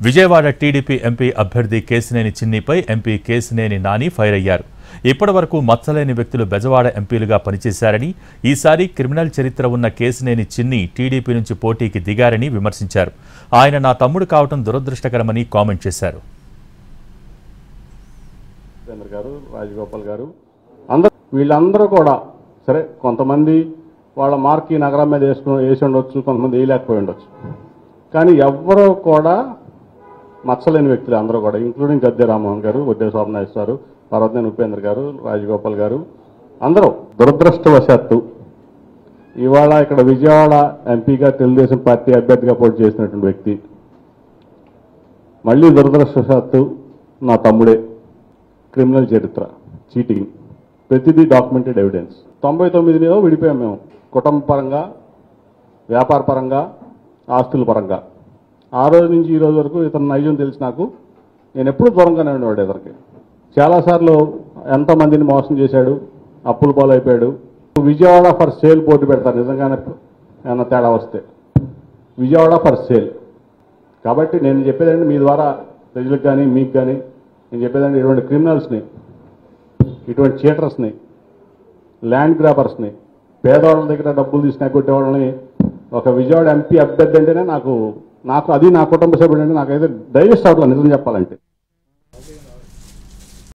Vijayawada TDP MP అభ్యర్థి Kesineni చిన్నిపై MP Kesineni Nani fire అయ్యారు. ఇప్పటివరకు మచ్చలేని వ్యక్తులు బెజవాడ ఎంపీలుగా పనిచేశారని, ఈసారి క్రిమినల్ చరిత్ర ఉన్న కేశినేని చిన్ని టీడీపీ నుంచి పోటీకి దిగారని విమర్శించారు. ఆయన నా తమ్ముడు కావటం దురదృష్టకరమని కామెంట్ చేశారు. రాజగోపాల్ గారు వీళ్ళందరూ కూడా సరే, కొంతమంది వాళ్ళ మార్క్ ఈ నగరం మీద వేసి ఉండొచ్చు, కొంతమంది వేయలేకపోయి ఉండొచ్చు. కానీ ఎవ్వరూ కూడా మచ్చలేని వ్యక్తులు అందరూ కూడా, ఇంక్లూడింగ్ గద్దె రామ్మోహన్ గారు, వడ్డే శోభనాథ్ గారు, పర్వతనేని ఉపేంద్ర గారు, రాజగోపాల్ గారు, అందరూ దురదృష్టవశాత్తు ఇవాళ ఇక్కడ విజయవాడ ఎంపీగా తెలుగుదేశం పార్టీ అభ్యర్థిగా పోటీ చేసినటువంటి వ్యక్తి మళ్ళీ దురదృష్టవశాత్తు నా తమ్ముడే. క్రిమినల్ చరిత్ర, చీటింగ్, ప్రతిదీ డాక్యుమెంటెడ్ ఎవిడెన్స్. 99లో విడిపోయాం మేము, కుటుంబ పరంగా, వ్యాపార పరంగా, ఆస్తుల పరంగా. ఆ రోజు నుంచి ఈ రోజు వరకు ఇతను నైజం తెలిసి నాకు, నేను ఎప్పుడూ దూరంగానే ఉండేవాడు. ఇతనికి చాలాసార్లు ఎంతమందిని మోసం చేశాడు, అప్పుల పాలైపోయాడు. విజయవాడ ఫర్ సేల్ పోటీ పెడతారు నిజంగానే ఏమన్నా తేడా వస్తే, విజయవాడ ఫర్ సేల్. కాబట్టి నేను చెప్పేదండి మీ ద్వారా ప్రజలకు కానీ మీకు కానీ నేను చెప్పేదండి, ఇటువంటి క్రిమినల్స్ని, ఇటువంటి చీటర్స్ని, ల్యాండ్ గ్రాబర్స్ని, పేదవాళ్ళ దగ్గర డబ్బులు తీసుకుని కొట్టేవాళ్ళని ఒక విజయవాడ ఎంపీ అభ్యర్థి అంటేనే నాకు అది నా కుటుంబ సభ్యుడు అంటే నాకైతే డైజెస్ట్ అవ్వట్లేదు నిజం చెప్పాలంటే.